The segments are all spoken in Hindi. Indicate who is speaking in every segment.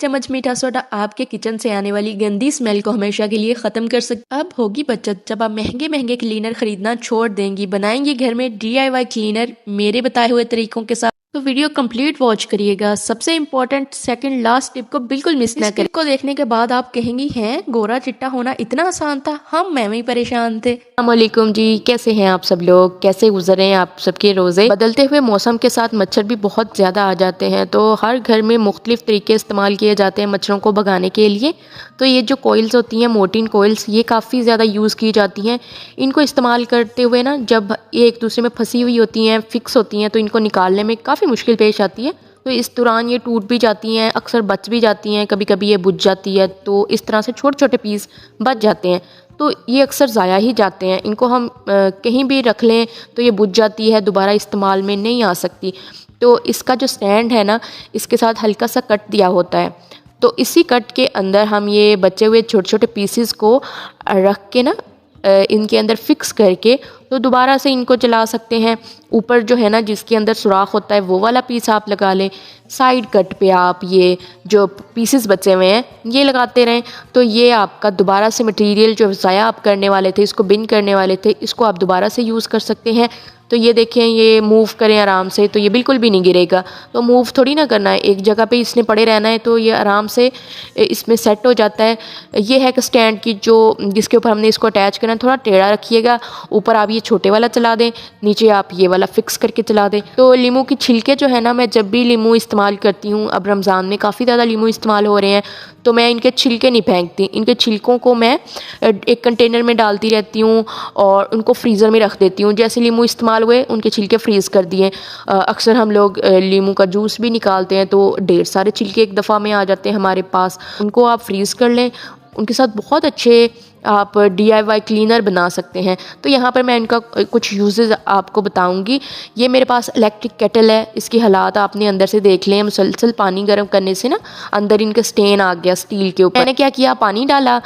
Speaker 1: चम्मच मीठा सोडा आपके किचन से आने वाली गंदी स्मेल को हमेशा के लिए खत्म कर सकते। अब होगी बचत जब आप महंगे महंगे क्लीनर खरीदना छोड़ देंगी, बनाएंगे घर में DIY क्लीनर मेरे बताए हुए तरीकों के साथ। तो वीडियो कंप्लीट वॉच करिएगा। सबसे इम्पोर्टेंट सेकंड लास्ट टिप को बिल्कुल मिस ना करें। को देखने के बाद आप कहेंगी हैं गोरा चिट्टा होना इतना आसान था, हम मैं भी परेशान थे। अस्सलामुअलैकुम जी, कैसे हैं आप सब लोग, कैसे गुजरे हैं आप सबके रोजे। बदलते हुए मौसम के साथ मच्छर भी बहुत ज़्यादा आ जाते हैं, तो हर घर में मुख्तलिफ तरीके इस्तेमाल किए जाते हैं मच्छरों को भगाने के लिए। तो ये जो कोयल्स होती हैं, मोर्टीन कोयल्स, ये काफ़ी ज़्यादा यूज़ की जाती हैं। इनको इस्तेमाल करते हुए ना, जब ये एक दूसरे में फंसी हुई होती हैं, फिक्स होती हैं, तो इनको निकालने में काफ़ी मुश्किल पेश आती है। तो इस दौरान ये टूट भी जाती हैं, अक्सर बच भी जाती हैं, कभी कभी ये बुझ जाती है। तो इस तरह से छोटे छोटे पीस बच जाते हैं, तो ये अक्सर ज़ाया ही जाते हैं। इनको हम कहीं भी रख लें तो ये बुझ जाती है, दोबारा इस्तेमाल में नहीं आ सकती। तो इसका जो स्टैंड है ना, इसके साथ हल्का सा कट दिया होता है, तो इसी कट के अंदर हम ये बचे हुए छोटे छोटे पीसेस को रख के ना, इनके अंदर फिक्स करके तो दोबारा से इनको चला सकते हैं। ऊपर जो है ना, जिसके अंदर सुराख होता है, वो वाला पीस आप लगा लें। साइड कट पे आप ये जो पीसेस बचे हुए हैं ये लगाते रहें, तो ये आपका दोबारा से मटेरियल जो ज़ाया आप करने वाले थे, इसको बिन करने वाले थे, इसको आप दोबारा से यूज़ कर सकते हैं। तो ये देखें, ये मूव करें आराम से तो ये बिल्कुल भी नहीं गिरेगा। तो मूव थोड़ी ना करना है, एक जगह पे इसने पड़े रहना है, तो ये आराम से इसमें सेट हो जाता है। ये है कि स्टैंड की जो जिसके ऊपर हमने इसको अटैच करना है, थोड़ा टेढ़ा रखिएगा। ऊपर आप ये छोटे वाला चला दें, नीचे आप ये वाला फिक्स करके चला दें। तो लीमू की छिलके जो है ना, मैं जब भी लीमू इस्तेमाल करती हूँ, अब रमज़ान में काफ़ी ज़्यादा लीमू इस्तेमाल हो रहे हैं, तो मैं इनके छिलके नहीं फेंकती। इनके छिलकों को मैं एक कंटेनर में डालती रहती हूँ और उनको फ्रीज़र में रख देती हूँ। जैसे लीमू इस्तेमाल हुए, उनके छिलके फ्रीज़ कर दिए। अक्सर हम लोग लीमू का जूस भी निकालते हैं, तो ढेर सारे छिलके एक दफ़ा में आ जाते हैं हमारे पास। उनको आप फ्रीज़ कर लें, उनके साथ बहुत अच्छे आप DIY क्लीनर बना सकते हैं। तो यहाँ पर मैं इनका कुछ यूजेस आपको बताऊंगी। ये मेरे पास इलेक्ट्रिक केटल है, इसकी हालात आपने अंदर से देख लें। मुसलसल पानी गर्म करने से ना अंदर इनका स्टेन आ गया स्टील के ऊपर। मैंने क्या किया, पानी डाला,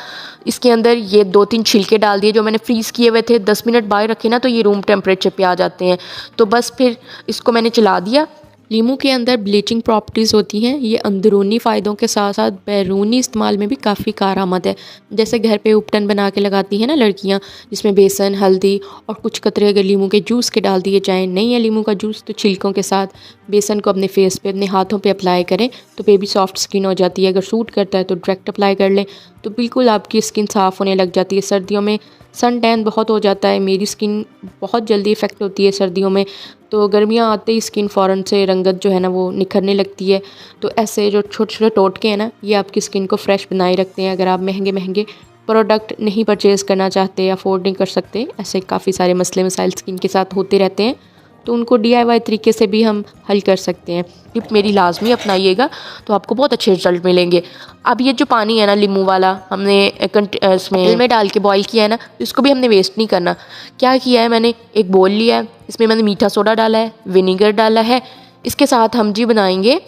Speaker 1: इसके अंदर ये 2-3 छिलके डाल दिए जो मैंने फ्रीज़ किए हुए थे। 10 मिनट बाहर रखे ना, तो ये रूम टेम्परेचर पे आ जाते हैं। तो बस फिर इसको मैंने चला दिया। लीमू के अंदर ब्लीचिंग प्रॉपर्टीज़ होती हैं। ये अंदरूनी फ़ायदों के साथ साथ बैरूनी इस्तेमाल में भी काफ़ी कारआमद है। जैसे घर पे उपटन बना के लगाती हैं ना लड़कियां, जिसमें बेसन, हल्दी और कुछ कतरे अगर लीमू के जूस के डाल दिए जाएँ। नहीं है लीमू का जूस, तो छिलकों के साथ बेसन को अपने फेस पे, अपने हाथों पे अप्लाई करें, तो बेबी सॉफ्ट स्किन हो जाती है। अगर सूट करता है तो डायरेक्ट अप्लाई कर लें, तो बिल्कुल आपकी स्किन साफ़ होने लग जाती है। सर्दियों में सन टैन बहुत हो जाता है, मेरी स्किन बहुत जल्दी इफ़ेक्ट होती है सर्दियों में, तो गर्मियाँ आते ही स्किन फ़ौरन से रंगत जो है ना वो निखरने लगती है। तो ऐसे जो छोटे छोटे टोटके हैं ना, ये आपकी स्किन को फ्रेश बनाए रखते हैं। अगर आप महंगे महंगे प्रोडक्ट नहीं परचेज़ करना चाहते, अफोर्ड नहीं कर सकते, ऐसे काफ़ी सारे मसले मसाइल स्किन के साथ होते रहते हैं, तो उनको DIY तरीके से भी हम हल कर सकते हैं। टिप मेरी लाजमी अपनाइएगा, तो आपको बहुत अच्छे रिजल्ट मिलेंगे। अब ये जो पानी है ना लीमू वाला, हमने इसमें में डाल के बॉईल किया है ना, इसको भी हमने वेस्ट नहीं करना। क्या किया है, मैंने एक बोल लिया है, इसमें मैंने मीठा सोडा डाला है, विनीगर डाला है। इसके साथ हम जी बनाएंगे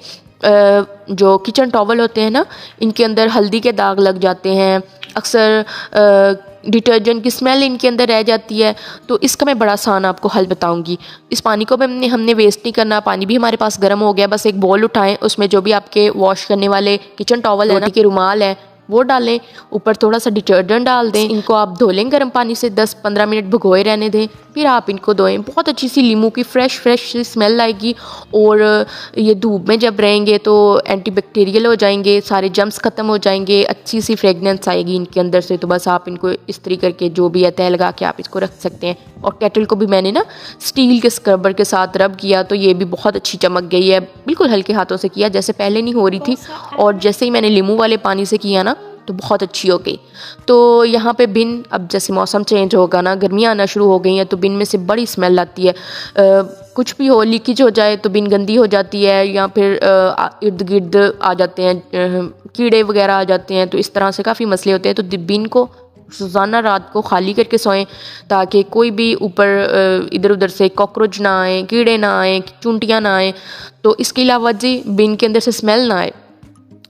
Speaker 1: जो किचन टॉवल होते हैं ना, इनके अंदर हल्दी के दाग लग जाते हैं, अक्सर डिटर्जेंट की स्मेल इनके अंदर रह जाती है। तो इसका मैं बड़ा आसान आपको हल बताऊंगी। इस पानी को भी हमने वेस्ट नहीं करना। पानी भी हमारे पास गर्म हो गया, बस एक बॉल उठाएं, उसमें जो भी आपके वॉश करने वाले किचन टॉवल है ना, के रुमाल है, वो डालें, ऊपर थोड़ा सा डिटर्जेंट डाल दें। इनको आप धो लें गर्म पानी से, 10-15 मिनट भिगोए रहने दें, फिर आप इनको धोएं। बहुत अच्छी सी लीमू की फ्रेश स्मेल आएगी, और ये धूप में जब रहेंगे तो एंटीबैक्टीरियल हो जाएंगे, सारे जम्स ख़त्म हो जाएंगे, अच्छी सी फ्रेगनेंस आएगी इनके अंदर से। तो बस आप इनको इस्त्री करके जो भी है तय लगा के आप इसको रख सकते हैं। और केटल को भी मैंने ना स्टील के स्क्रबर के साथ रब किया, तो ये भी बहुत अच्छी चमक गई है। बिल्कुल हल्के हाथों से किया, जैसे पहले नहीं हो रही थी, और जैसे ही मैंने लीमू वाले पानी से किया ना, तो बहुत अच्छी हो गई। तो यहाँ पे बिन, अब जैसे मौसम चेंज होगा ना, गर्मियाँ आना शुरू हो गई हैं, तो बिन में से बड़ी स्मेल आती है। कुछ भी हो, लीकेज हो जाए तो बिन गंदी हो जाती है, या फिर इर्द गिर्द आ जाते हैं कीड़े वगैरह आ जाते हैं, तो इस तरह से काफ़ी मसले होते हैं। तो बिन को रोज़ाना रात को खाली करके सोएं, ताकि कोई भी ऊपर इधर उधर से कॉकरोच ना आए, कीड़े ना आए, चूंटियाँ ना आए। तो इसके अलावा जी बिन के अंदर से स्मेल ना आए।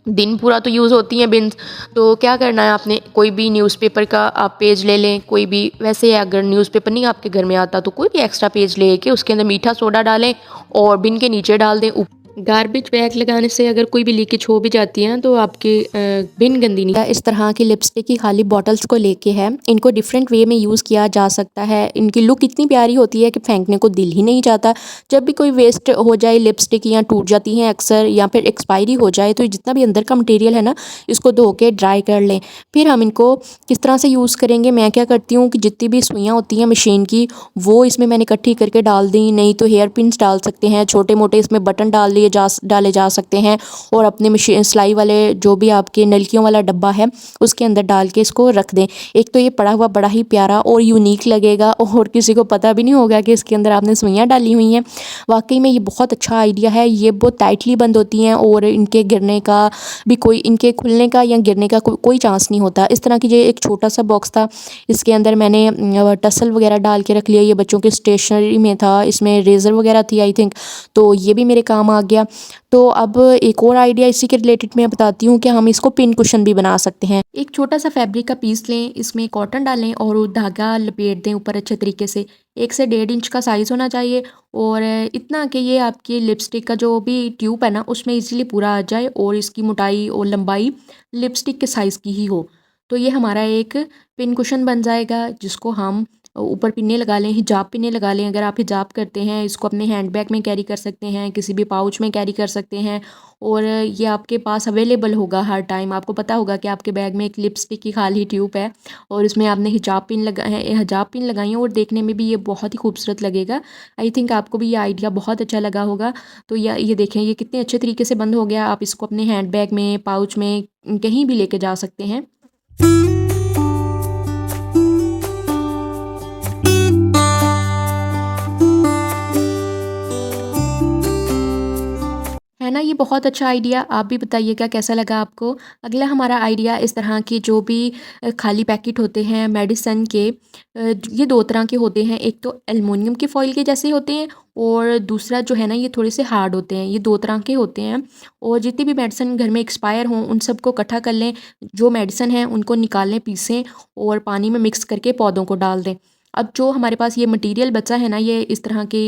Speaker 1: दिन पूरा तो यूज़ होती हैं बिन्स, तो क्या करना है आपने, कोई भी न्यूज़पेपर का आप पेज ले लें, कोई भी, वैसे अगर न्यूज़पेपर नहीं आपके घर में आता तो कोई भी एक्स्ट्रा पेज ले के उसके अंदर मीठा सोडा डालें और बिन के नीचे डाल दें। गार्बेज बैग लगाने से अगर कोई भी लीकेज हो भी जाती है तो आपकी बिन गंदी नहीं। इस तरह की लिपस्टिक की खाली बॉटल्स को लेके है, इनको डिफरेंट वे में यूज़ किया जा सकता है। इनकी लुक इतनी प्यारी होती है कि फेंकने को दिल ही नहीं चाहता। जब भी कोई वेस्ट हो जाए लिपस्टिक या टूट जाती हैं अक्सर, या फिर एक्सपायरी हो जाए, तो जितना भी अंदर का मटेरियल है ना, इसको धो के ड्राई कर लें। फिर हम इनको किस तरह से यूज़ करेंगे, मैं क्या करती हूँ कि जितनी भी सुइयाँ होती हैं मशीन की, वो इसमें मैंने इकट्ठी करके डाल दी। नहीं तो हेयर पिन्स डाल सकते हैं, छोटे मोटे इसमें बटन डाले जा सकते हैं। और अपने मशीन सिलाई वाले जो भी आपके नलकियों वाला डब्बा है उसके अंदर डाल के इसको रख दें। एक तो ये पड़ा हुआ बड़ा ही प्यारा और यूनिक लगेगा और किसी को पता भी नहीं होगा कि इसके अंदर आपने सुइयाँ डाली हुई हैं। वाकई में ये बहुत अच्छा आइडिया है। ये बहुत टाइटली बंद होती हैं और इनके गिरने का भी कोई, इनके खुलने का या गिरने का कोई चांस नहीं होता। इस तरह की ये एक छोटा सा बॉक्स था, इसके अंदर मैंने टसल वगैरह डाल के रख लिया। ये बच्चों के स्टेशनरी में था, इसमें रेज़र वगैरह थी आई थिंक, तो ये भी मेरे काम आ गया। तो अब एक और आइडिया इसी के रिलेटेड मैं बताती हूँ कि हम इसको पिन कुशन भी बना सकते हैं। एक छोटा सा फैब्रिक का पीस लें, इसमें कॉटन डालें और वो धागा लपेट दें ऊपर अच्छे तरीके से। 1 से 1.5 इंच का साइज़ होना चाहिए और इतना कि ये आपकी लिपस्टिक का जो भी ट्यूब है ना उसमें इजीली पूरा आ जाए और इसकी मोटाई और लंबाई लिपस्टिक के साइज़ की ही हो। तो ये हमारा एक पिन कुशन बन जाएगा जिसको हम ऊपर पिन्ने लगा लें, हिजाब पिन्ने लगा लें। अगर आप हिजाब करते हैं, इसको अपने हैंड बैग में कैरी कर सकते हैं, किसी भी पाउच में कैरी कर सकते हैं और ये आपके पास अवेलेबल होगा हर टाइम। आपको पता होगा कि आपके बैग में एक लिपस्टिक की खाली ट्यूब है और इसमें आपने हिजाब पिन लगाई है और देखने में भी ये बहुत ही खूबसूरत लगेगा। आई थिंक आपको भी ये आइडिया बहुत अच्छा लगा होगा। तो ये देखें, ये कितने अच्छे तरीके से बंद हो गया। आप इसको अपने हैंड बैग में, पाउच में, कहीं भी लेके जा सकते हैं। है ना, ये बहुत अच्छा आइडिया। आप भी बताइएगा कैसा लगा आपको। अगला हमारा आइडिया, इस तरह के जो भी खाली पैकेट होते हैं मेडिसिन के, ये 2 तरह के होते हैं। एक तो एल्युमिनियम के फॉइल के जैसे होते हैं और दूसरा जो है ना ये थोड़े से हार्ड होते हैं। ये 2 तरह के होते हैं और जितनी भी मेडिसिन घर में एक्सपायर हों उन सबको इकट्ठा कर लें। जो मेडिसिन है उनको निकालें, पीसें और पानी में मिक्स करके पौधों को डाल दें। अब जो हमारे पास ये मटेरियल बचा है ना, ये इस तरह के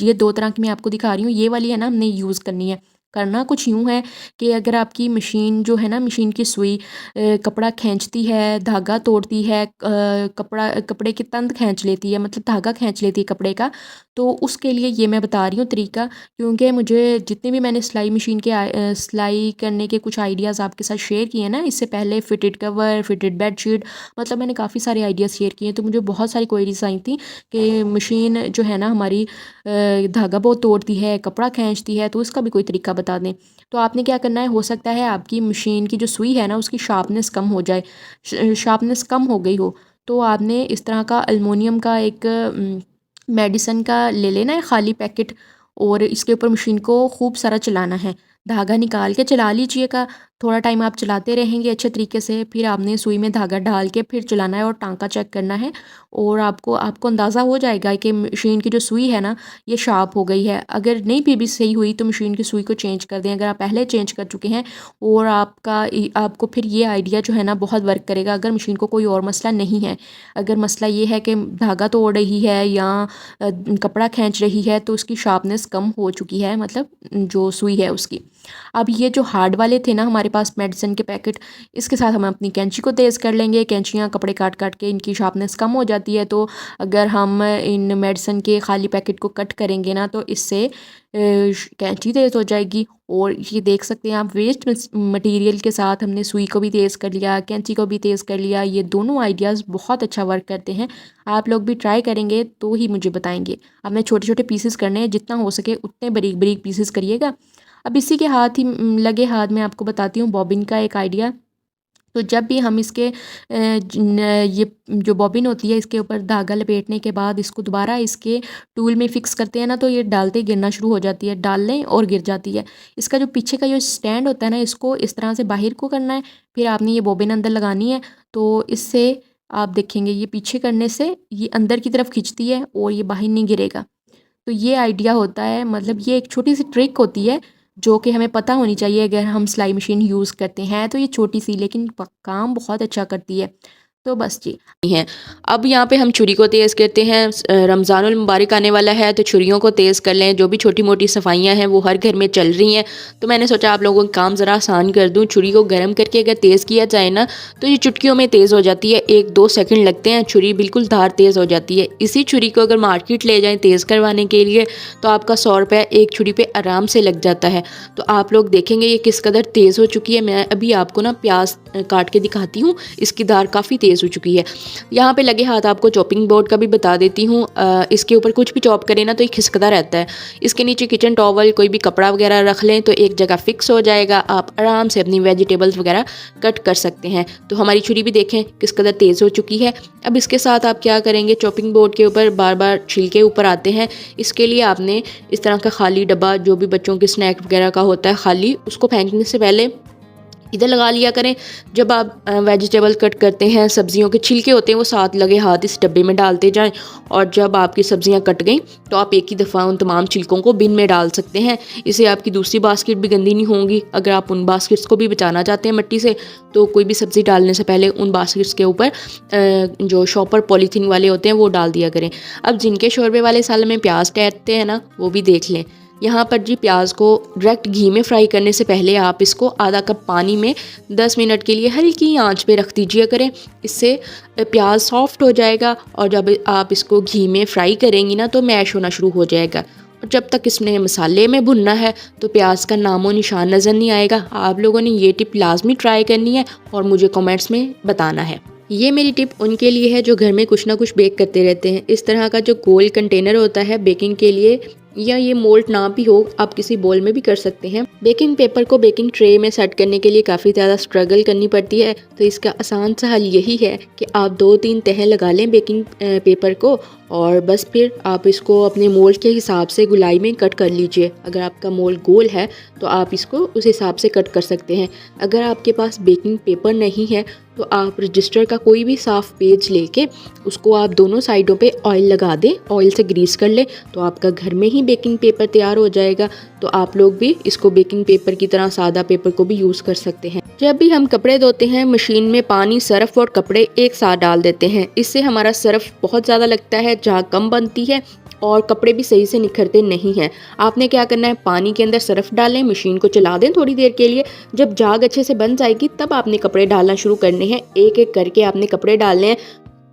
Speaker 1: ये 2 तरह की मैं आपको दिखा रही हूँ। ये वाली है ना, हमने यूज़ करनी है। करना कुछ यूँ है कि अगर आपकी मशीन जो है ना, मशीन की सुई कपड़ा खींचती है, धागा तोड़ती है, कपड़े की तंद खींच लेती है, मतलब धागा खींच लेती है कपड़े का, तो उसके लिए ये मैं बता रही हूँ तरीका। क्योंकि मुझे जितने भी मैंने सिलाई मशीन के सिलाई करने के कुछ आइडियाज़ आपके साथ शेयर किए हैं ना, इससे पहले फिटेड कवर, फिटेड बेडशीट, मतलब मैंने काफ़ी सारे आइडियाज़ शेयर किए हैं। तो मुझे बहुत सारी क्वेरीज आई थी कि मशीन जो है ना हमारी धागा बहुत तोड़ती है, कपड़ा खींचती है, तो इसका भी कोई तरीका बता दें। तो आपने क्या करना है, हो सकता है आपकी मशीन की जो सुई है ना उसकी शार्पनेस कम हो जाए, शार्पनेस कम हो गई हो, तो आपने इस तरह का अल्मोनियम का एक मेडिसिन का ले लेना है खाली पैकेट और इसके ऊपर मशीन को खूब सारा चलाना है। धागा निकाल के चला लीजिएगा। थोड़ा टाइम आप चलाते रहेंगे अच्छे तरीके से, फिर आपने सुई में धागा डाल के फिर चलाना है और टांका चेक करना है और आपको आपको अंदाज़ा हो जाएगा कि मशीन की जो सुई है ना ये शार्प हो गई है। अगर नहीं फिर भी सही हुई तो मशीन की सुई को चेंज कर दें, अगर आप पहले चेंज कर चुके हैं। और आपको फिर ये आइडिया जो है ना बहुत वर्क करेगा अगर मशीन को कोई और मसला नहीं है। अगर मसला ये है कि धागा तोड़ रही है या कपड़ा खींच रही है, तो उसकी शार्पनेस कम हो चुकी है, मतलब जो सुई है उसकी। अब ये जो हार्ड वाले थे ना हमारे पास मेडिसिन के पैकेट, इसके साथ हम अपनी कैंची को तेज़ कर लेंगे। कैंचियाँ कपड़े काट काट के इनकी शार्पनेस कम हो जाती है, तो अगर हम इन मेडिसिन के खाली पैकेट को कट करेंगे ना तो इससे कैंची तेज़ हो जाएगी। और ये देख सकते हैं आप, वेस्ट मटेरियल के साथ हमने सुई को भी तेज़ कर लिया, कैंची को भी तेज़ कर लिया। ये दोनों आइडियाज़ बहुत अच्छा वर्क करते हैं। आप लोग भी ट्राई करेंगे तो ही मुझे बताएंगे। आपने छोटे छोटे पीसेस करने हैं, जितना हो सके उतने बारीक बारीक पीसेस करिएगा। अब इसी के लगे हाथ में आपको बताती हूँ बॉबिन का एक आइडिया। तो जब भी हम इसके ये जो बॉबिन होती है इसके ऊपर धागा लपेटने के बाद इसको दोबारा इसके टूल में फ़िक्स करते हैं ना, तो ये डालते गिरना शुरू हो जाती है। डाल लें और गिर जाती है। इसका जो पीछे का जो स्टैंड होता है ना, इसको इस तरह से बाहर को करना है, फिर आपने ये बॉबिन अंदर लगानी है। तो इससे आप देखेंगे ये पीछे करने से ये अंदर की तरफ खींचती है और ये बाहर नहीं गिरेगा। तो ये आइडिया होता है, मतलब ये एक छोटी सी ट्रिक होती है जो कि हमें पता होनी चाहिए अगर हम सिलाई मशीन यूज़ करते हैं। तो ये छोटी सी लेकिन काम बहुत अच्छा करती है। तो बस जी हैं। अब यहाँ पे हम छुरी को तेज़ करते हैं। रमज़ानुल मुबारक आने वाला है तो छुरियों को तेज़ कर लें। जो भी छोटी मोटी सफाइयाँ हैं वो हर घर में चल रही हैं, तो मैंने सोचा आप लोगों का काम ज़रा आसान कर दूँ। छुरी को गर्म करके अगर तेज़ किया जाए ना तो ये चुटकियों में तेज़ हो जाती है, 1-2 सेकंड लगते हैं, छुरी बिल्कुल धार तेज़ हो जाती है। इसी छुरी को अगर मार्केट ले जाएँ तेज़ करवाने के लिए तो आपका 100 रुपये एक छुरी पे आराम से लग जाता है। तो आप लोग देखेंगे ये किस कदर तेज़ हो चुकी है। मैं अभी आपको ना प्याज काट के दिखाती हूँ, इसकी धार काफ़ी तेज़ हो चुकी है। यहाँ पे लगे हाथ आपको चॉपिंग बोर्ड का भी बता देती हूँ। इसके ऊपर कुछ भी चॉप करें ना तो ये खिसकता रहता है। इसके नीचे किचन टॉवल कोई भी कपड़ा वगैरह रख लें तो एक जगह फिक्स हो जाएगा, आप आराम से अपनी वेजिटेबल्स वगैरह कट कर सकते हैं। तो हमारी छुरी भी देखें किस कदर तेज़ हो चुकी है। अब इसके साथ आप क्या करेंगे, चॉपिंग बोर्ड के ऊपर बार बार छिलके ऊपर आते हैं। इसके लिए आपने इस तरह का खाली डब्बा जो भी बच्चों के स्नैक वगैरह का होता है खाली, उसको फेंकने से पहले इधर लगा लिया करें। जब आप वेजिटेबल कट करते हैं, सब्जियों के छिलके होते हैं वो साथ लगे हाथ इस डब्बे में डालते जाएं, और जब आपकी सब्जियां कट गई तो आप एक ही दफ़ा उन तमाम छिलकों को बिन में डाल सकते हैं। इससे आपकी दूसरी बास्केट भी गंदी नहीं होंगी। अगर आप उन बास्केट्स को भी बचाना चाहते हैं मिट्टी से तो कोई भी सब्ज़ी डालने से पहले उन बास्केट्स के ऊपर जो शॉपर पॉलीथीन वाले होते हैं वो डाल दिया करें। अब जिनके शोरबे वाले साल में प्याज ठहरते हैं ना वो भी देख लें। यहाँ पर जी प्याज को डायरेक्ट घी में फ्राई करने से पहले आप इसको आधा कप पानी में 10 मिनट के लिए हल्की आंच पे रख दीजिए करें। इससे प्याज सॉफ्ट हो जाएगा और जब आप इसको घी में फ्राई करेंगी ना तो मैश होना शुरू हो जाएगा। और जब तक इसमें मसाले में भुनना है तो प्याज का नामो निशान नज़र नहीं आएगा। आप लोगों ने ये टिप लाजमी ट्राई करनी है और मुझे कमेंट्स में बताना है। ये मेरी टिप उनके लिए है जो घर में कुछ ना कुछ बेक करते रहते हैं। इस तरह का जो गोल कंटेनर होता है बेकिंग के लिए, या ये मोल्ड ना भी हो आप किसी बोल में भी कर सकते हैं। बेकिंग पेपर को बेकिंग ट्रे में सेट करने के लिए काफ़ी ज़्यादा स्ट्रगल करनी पड़ती है, तो इसका आसान सा हल यही है कि आप 2-3 तह लगा लें बेकिंग पेपर को, और बस फिर आप इसको अपने मोल्ड के हिसाब से गुलाई में कट कर लीजिए। अगर आपका मोल्ड गोल है तो आप इसको उस हिसाब से कट कर सकते हैं। अगर आपके पास बेकिंग पेपर नहीं है तो आप रजिस्टर का कोई भी साफ़ पेज लेके उसको आप दोनों साइडों पे ऑयल लगा दें, ऑयल से ग्रीस कर लें तो आपका घर में ही बेकिंग पेपर तैयार हो जाएगा। तो आप लोग भी इसको बेकिंग पेपर की तरह सादा पेपर को भी यूज़ कर सकते हैं। जब भी हम कपड़े धोते हैं मशीन में पानी, सर्फ और कपड़े एक साथ डाल देते हैं। इससे हमारा सर्फ बहुत ज़्यादा लगता है, जहाँ कम बनती है, और कपड़े भी सही से निखरते नहीं हैं। आपने क्या करना है, पानी के अंदर सर्फ डालें, मशीन को चला दें थोड़ी देर के लिए। जब झाग अच्छे से बन जाएगी तब आपने कपड़े डालना शुरू करने हैं। एक एक करके आपने कपड़े डालने हैं।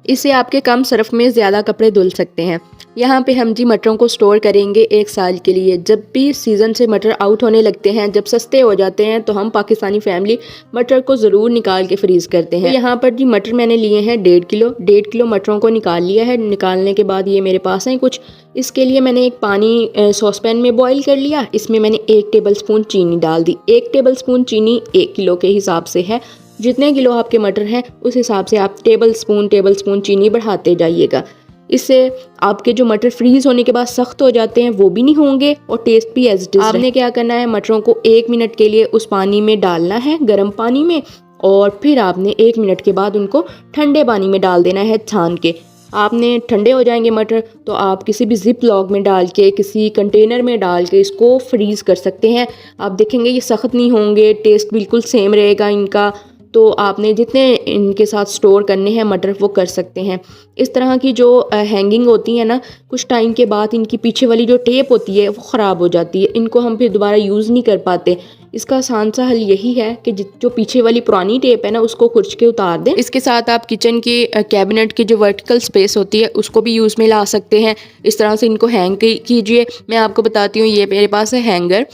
Speaker 1: इससे आपके कम सर्फ में ज़्यादा कपड़े धुल सकते हैं। यहाँ पे हम जी मटरों को स्टोर करेंगे 1 साल के लिए। जब भी सीज़न से मटर आउट होने लगते हैं, जब सस्ते हो जाते हैं, तो हम पाकिस्तानी फैमिली मटर को ज़रूर निकाल के फ्रीज़ करते हैं। तो यहाँ पर जी मटर मैंने लिए हैं 1.5 किलो मटरों को निकाल लिया है। निकालने के बाद ये मेरे पास हैं कुछ। इसके लिए मैंने एक पानी सॉसपैन में बॉईल कर लिया। इसमें मैंने 1 टेबल स्पून चीनी डाल दी। 1 टेबल स्पून चीनी 1 किलो के हिसाब से है। जितने किलो आपके मटर हैं उस हिसाब से आप टेबल स्पून चीनी बढ़ाते जाइएगा। इससे आपके जो मटर फ्रीज होने के बाद सख्त हो जाते हैं वो भी नहीं होंगे और टेस्ट भी एज इट इज। आपने क्या करना है, मटरों को 1 मिनट के लिए उस पानी में डालना है, गर्म पानी में, और फिर आपने 1 मिनट के बाद उनको ठंडे पानी में डाल देना है छान के। आपने ठंडे हो जाएंगे मटर तो आप किसी भी जिप लॉग में डाल के, किसी कंटेनर में डाल के इसको फ्रीज़ कर सकते हैं। आप देखेंगे ये सख्त नहीं होंगे, टेस्ट बिल्कुल सेम रहेगा इनका। तो आपने जितने इनके साथ स्टोर करने हैं मटर वो कर सकते हैं। इस तरह की जो हैंगिंग होती है ना, कुछ टाइम के बाद इनकी पीछे वाली जो टेप होती है वो ख़राब हो जाती है, इनको हम फिर दोबारा यूज़ नहीं कर पाते। इसका आसान सा हल यही है कि जो पीछे वाली पुरानी टेप है ना उसको खुरच के उतार दें। इसके साथ आप किचन की कैबिनेट की जो वर्टिकल स्पेस होती है उसको भी यूज़ में ला सकते हैं। इस तरह से इनको हैंग कीजिए। मैं आपको बताती हूँ, ये मेरे पास है हैंगर।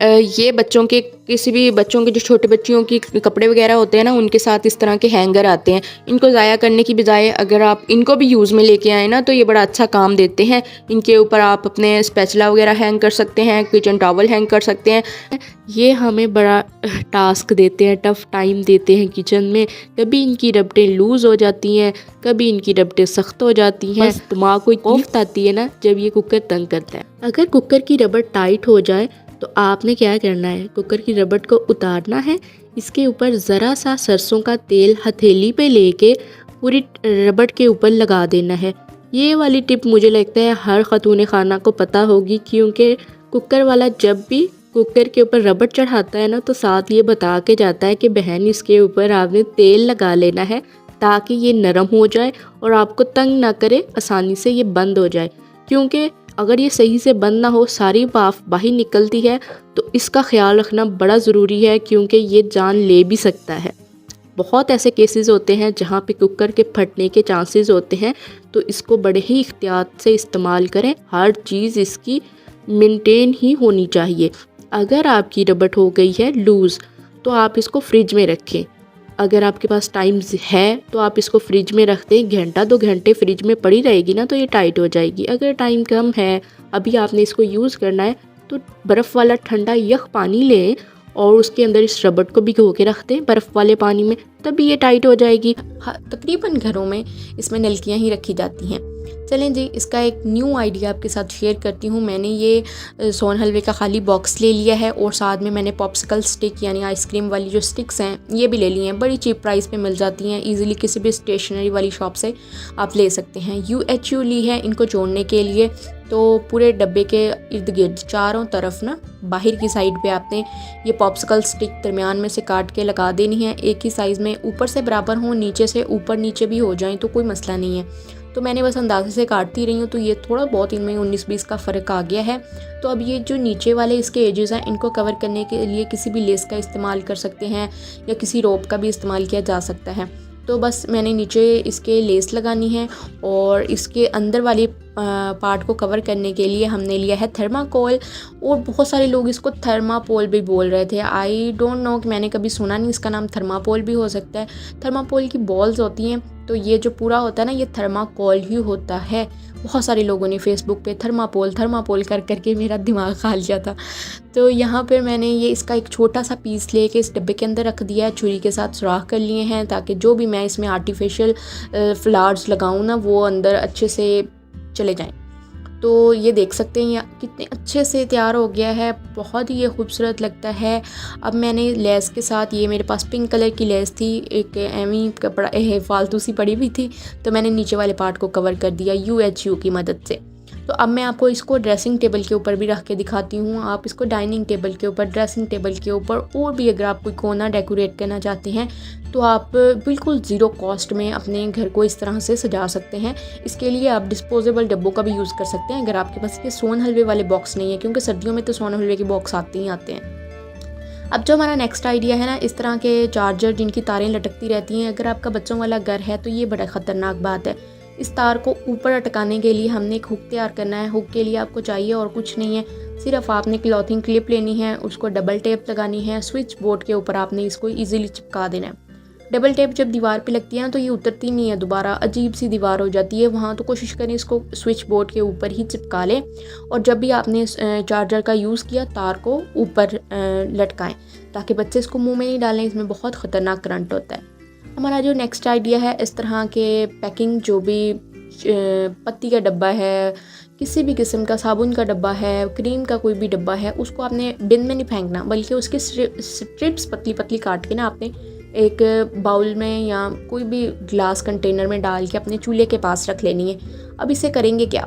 Speaker 1: ये बच्चों के, किसी भी बच्चों के जो छोटे बच्चियों की कपड़े वगैरह होते हैं ना उनके साथ इस तरह के हैंगर आते हैं। इनको ज़ाया करने की बजाय अगर आप इनको भी यूज़ में लेके आए ना तो ये बड़ा अच्छा काम देते हैं। इनके ऊपर आप अपने स्पैचुला वगैरह हैंग कर सकते हैं, किचन टॉवल हैंग कर सकते हैं। ये हमें बड़ा टास्क देते हैं, टफ़ टाइम देते हैं किचन में। कभी इनकी रबटें लूज़ हो जाती हैं, कभी इनकी रबटें सख्त हो जाती हैं। दिमाग को कोफ्त आती है ना जब ये कुकर तंग करता है। अगर कुकर की रबड़ टाइट हो जाए तो आपने क्या करना है, कुकर की रबड़ को उतारना है, इसके ऊपर ज़रा सा सरसों का तेल हथेली पे लेके पूरी रबड़ के ऊपर लगा देना है। ये वाली टिप मुझे लगता है हर ख़तून खाना को पता होगी, क्योंकि कुकर वाला जब भी कुकर के ऊपर रबड़ चढ़ाता है ना तो साथ ये बता के जाता है कि बहन इसके ऊपर आपने तेल लगा लेना है ताकि ये नरम हो जाए और आपको तंग ना करे, आसानी से ये बंद हो जाए। क्योंकि अगर ये सही से बंद ना हो, सारी भाप बाहर निकलती है, तो इसका ख्याल रखना बड़ा ज़रूरी है क्योंकि ये जान ले भी सकता है। बहुत ऐसे केसेस होते हैं जहाँ पे कुकर के फटने के चांसेस होते हैं, तो इसको बड़े ही एहतियात से इस्तेमाल करें। हर चीज़ इसकी मेंटेन ही होनी चाहिए। अगर आपकी रबड़ हो गई है लूज़, तो आप इसको फ्रिज में रखें। अगर आपके पास टाइम है तो आप इसको फ्रिज में रख दें, घंटा 2 घंटे फ्रिज में पड़ी रहेगी ना तो ये टाइट हो जाएगी। अगर टाइम कम है, अभी आपने इसको यूज़ करना है, तो बर्फ़ वाला ठंडा यख पानी लें और उसके अंदर इस रबड़ को भिगो के रख दें बर्फ़ वाले पानी में, तभी ये टाइट हो जाएगी। हाँ, तकरीबन घरों में इसमें नलकियाँ ही रखी जाती हैं। चलें जी, इसका एक न्यू आइडिया आपके साथ शेयर करती हूँ। मैंने ये सोन हलवे का खाली बॉक्स ले लिया है और साथ में मैंने पॉप्सिकल स्टिक यानी आइसक्रीम वाली जो स्टिक्स हैं ये भी ले ली हैं। बड़ी चीप प्राइस पे मिल जाती हैं, इजीली किसी भी स्टेशनरी वाली शॉप से आप ले सकते हैं। UHU ली है इनको जोड़ने के लिए। तो पूरे डब्बे के इर्द गिर्द चारों तरफ ना बाहर की साइड पे आपने ये पॉप्सिकल स्टिक दरमियान में से काट के लगा देनी है। एक ही साइज़ में, ऊपर से बराबर हो, नीचे से ऊपर नीचे भी हो जाएं तो कोई मसला नहीं है। तो मैंने बस अंदाजे से काटती रही हूँ, तो ये थोड़ा बहुत इनमें 19-20 का फ़र्क आ गया है। तो अब ये जो नीचे वाले इसके एजेस हैं, इनको कवर करने के लिए किसी भी लेस का इस्तेमाल कर सकते हैं या किसी रोप का भी इस्तेमाल किया जा सकता है। तो बस मैंने नीचे इसके लेस लगानी है और इसके अंदर वाली पार्ट को कवर करने के लिए हमने लिया है थर्माकोल। और बहुत सारे लोग इसको थर्मापोल भी बोल रहे थे। आई डोंट नो, कि मैंने कभी सुना नहीं, इसका नाम थर्मापोल भी हो सकता है। थर्मापोल की बॉल्स होती हैं, तो ये जो पूरा होता है ना, ये थर्माकोल ही होता है। बहुत सारे लोगों ने फेसबुक पे थर्मापोल कर करके मेरा दिमाग खा लिया था। तो यहाँ पर मैंने ये इसका एक छोटा सा पीस लेके इस डब्बे के अंदर रख दिया है, छुरी के साथ सुराख कर लिए हैं ताकि जो भी मैं इसमें आर्टिफिशियल फ्लावर्स लगाऊँ ना, वो अंदर अच्छे से चले जाएं। तो ये देख सकते हैं यहाँ कितने अच्छे से तैयार हो गया है, बहुत ही ये खूबसूरत लगता है। अब मैंने लेस के साथ, ये मेरे पास पिंक कलर की लेस थी, एक एमी कपड़ा फालतू सी पड़ी हुई थी, तो मैंने नीचे वाले पार्ट को कवर कर दिया UHU की मदद से। तो अब मैं आपको इसको ड्रेसिंग टेबल के ऊपर भी रख के दिखाती हूँ। आप इसको डाइनिंग टेबल के ऊपर, ड्रेसिंग टेबल के ऊपर, और भी अगर आप कोई कोना डेकोरेट करना चाहते हैं तो आप बिल्कुल ज़ीरो कॉस्ट में अपने घर को इस तरह से सजा सकते हैं। इसके लिए आप डिस्पोजेबल डब्बों का भी यूज़ कर सकते हैं अगर आपके पास ये सोन हलवे वाले बॉक्स नहीं है, क्योंकि सर्दियों में तो सोन हलवे के बॉक्स आते ही आते हैं। अब जो हमारा नेक्स्ट आइडिया है ना, इस तरह के चार्जर जिनकी तारें लटकती रहती हैं, अगर आपका बच्चों वाला घर है तो ये बड़ा ख़तरनाक बात है। इस तार को ऊपर अटकाने के लिए हमने एक हुक तैयार करना है। हुक के लिए आपको चाहिए और कुछ नहीं है, सिर्फ आपने क्लॉथिंग क्लिप लेनी है, उसको डबल टेप लगानी है, स्विच बोर्ड के ऊपर आपने इसको इजीली चिपका देना है। डबल टेप जब दीवार पे लगती है ना, तो ये उतरती नहीं है, दोबारा अजीब सी दीवार हो जाती है वहाँ। तो कोशिश करें इसको स्विच बोर्ड के ऊपर ही चिपका लें, और जब भी आपने चार्जर का यूज़ किया, तार को ऊपर लटकाएं ताकि बच्चे इसको मुँह में नहीं डालें, इसमें बहुत ख़तरनाक करंट होता है। हमारा जो नेक्स्ट आइडिया है, इस तरह के पैकिंग, जो भी पत्ती का डब्बा है, किसी भी किस्म का साबुन का डब्बा है, क्रीम का कोई भी डब्बा है, उसको आपने बिन में नहीं फेंकना, बल्कि उसकी स्ट्रिप्स पतली पतली काट के ना आपने एक बाउल में या कोई भी ग्लास कंटेनर में डाल के अपने चूल्हे के पास रख लेनी है। अब इसे करेंगे क्या,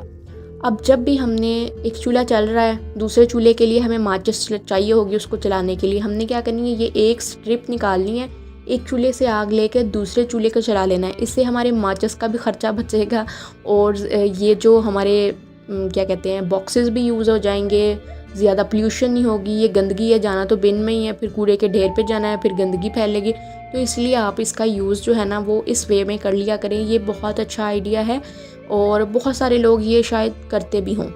Speaker 1: अब जब भी हमने एक चूल्हा चल रहा है, दूसरे चूल्हे के लिए हमें माचिस चाहिए होगी, उसको चलाने के लिए हमने क्या करनी है, ये एक स्ट्रिप निकालनी है, एक चूल्हे से आग लेकर दूसरे चूल्हे को चला लेना है। इससे हमारे माचिस का भी ख़र्चा बचेगा और ये जो हमारे क्या कहते हैं बॉक्सेस भी यूज़ हो जाएंगे, ज़्यादा पोल्यूशन नहीं होगी। ये गंदगी है, जाना तो बिन में ही है, फिर कूड़े के ढेर पे जाना है, फिर गंदगी फैलेगी। तो इसलिए आप इसका यूज़ जो है ना वो इस वे में कर लिया करें। ये बहुत अच्छा आइडिया है और बहुत सारे लोग ये शायद करते भी हों।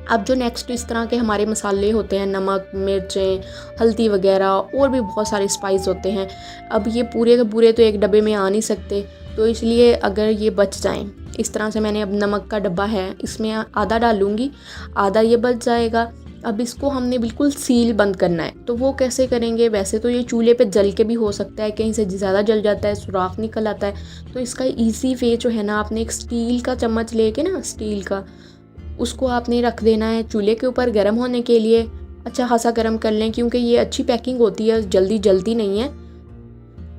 Speaker 1: अब जो नेक्स्ट इस तरह के हमारे मसाले होते हैं, नमक, मिर्चें, हल्दी वगैरह, और भी बहुत सारे स्पाइस होते हैं। अब ये पूरे के पूरे तो एक डब्बे में आ नहीं सकते, तो इसलिए अगर ये बच जाएं, इस तरह से मैंने अब नमक का डब्बा है, इसमें आधा डालूंगी, आधा ये बच जाएगा। अब इसको हमने बिल्कुल सील बंद करना है। तो वो कैसे करेंगे, वैसे तो ये चूल्हे पे जल के भी हो सकता है, कहीं से ज़्यादा जल जाता है, सुराख निकल आता है। तो इसका इजी वे जो है ना, आपने एक स्टील का चम्मच लेके ना, स्टील का, उसको आपने रख देना है चूल्हे के ऊपर गर्म होने के लिए। अच्छा खासा गर्म कर लें, क्योंकि ये अच्छी पैकिंग होती है, जल्दी जलती नहीं है।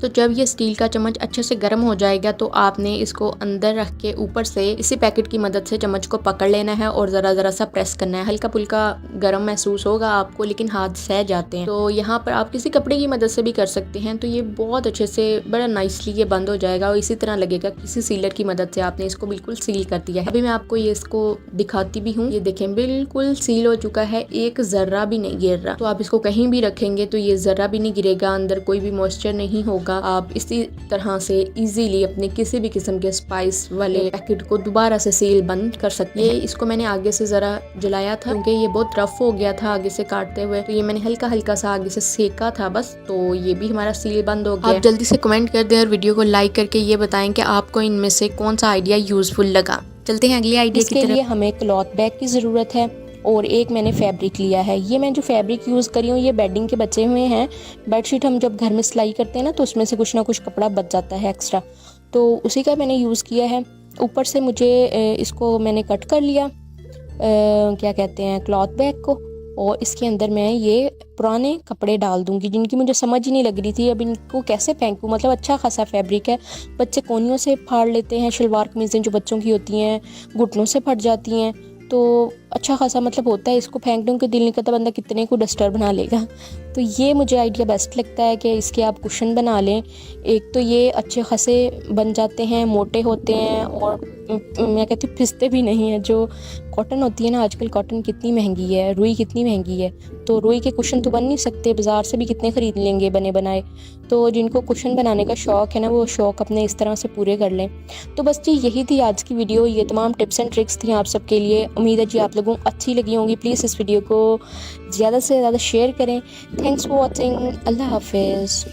Speaker 1: तो जब ये स्टील का चम्मच अच्छे से गर्म हो जाएगा तो आपने इसको अंदर रख के ऊपर से इसी पैकेट की मदद से चम्मच को पकड़ लेना है और ज़रा सा प्रेस करना है। हल्का फुल्का गर्म महसूस होगा आपको, लेकिन हाथ सह जाते हैं। तो यहाँ पर आप किसी कपड़े की मदद से भी कर सकते हैं। तो ये बहुत अच्छे से बड़ा नाइसली ये बंद हो जाएगा और इसी तरह लगेगा किसी सीलर की मदद से आपने इसको बिल्कुल सील कर दिया है। अभी मैं आपको ये इसको दिखाती भी हूँ। ये देखें बिल्कुल सील हो चुका है, एक जर्रा भी नहीं गिर रहा। तो आप इसको कहीं भी रखेंगे तो ये जर्रा भी नहीं गिरेगा, अंदर कोई भी मॉइस्चर नहीं होगा। आप इसी तरह से इजीली अपने किसी भी किस्म के स्पाइस वाले पैकेट को दोबारा से सील बंद कर सकते हैं। इसको मैंने आगे से जरा जलाया था क्योंकि ये बहुत रफ हो गया था आगे से काटते हुए, तो ये मैंने हल्का हल्का सा आगे से सेका था बस। तो ये भी हमारा सील बंद हो गया। आप जल्दी से कमेंट कर दें और वीडियो को लाइक करके ये बताएं कि आपको इनमें से कौन सा आइडिया यूजफुल लगा। चलते हैं अगले आइडिया की तरफ। इसके लिए हमें क्लॉथ बैग की ज़रूरत है और एक मैंने फैब्रिक लिया है। ये मैं जो फैब्रिक यूज़ करी हूँ ये बेडिंग के बचे हुए हैं। बेडशीट हम जब घर में सिलाई करते हैं ना तो उसमें से कुछ ना कुछ कपड़ा बच जाता है एक्स्ट्रा, तो उसी का मैंने यूज़ किया है। ऊपर से मुझे इसको मैंने कट कर लिया क्या कहते हैं क्लॉथ बैग को, और इसके अंदर मैं ये पुराने कपड़े डाल दूंगी जिनकी मुझे समझ ही नहीं लग रही थी अब इनको कैसे फेंकूँ। मतलब अच्छा खासा फैब्रिक है, बच्चे कोनियों से फाड़ लेते हैं, शलवार कमीज़ें जो बच्चों की होती हैं घुटनों से फट जाती हैं, तो अच्छा खासा मतलब होता है। इसको फेंकने को दिल नहीं करता, बंदा कितने को डस्टर बना लेगा। तो ये मुझे आइडिया बेस्ट लगता है कि इसके आप कुशन बना लें। एक तो ये अच्छे खासे बन जाते हैं, मोटे होते हैं और मैं कहती हूँ फिसते भी नहीं है। जो कॉटन होती है ना, आजकल कॉटन कितनी महंगी है, रुई कितनी महंगी है, तो रुई के कुशन तो बन नहीं सकते, बाज़ार से भी कितने ख़रीद लेंगे बने बनाए। तो जिनको कुशन बनाने का शौक़ है ना, वो शौक़ अपने इस तरह से पूरे कर लें। तो बस जी यही थी आज की वीडियो, ये तमाम टिप्स एंड ट्रिक्स थी आप सबके लिए। उम्मीद है जी आप लोगों को अच्छी लगी होंगी। प्लीज़ इस वीडियो को ज़्यादा से ज़्यादा शेयर करें। Thanks for watching. अल्लाह हाफिज़।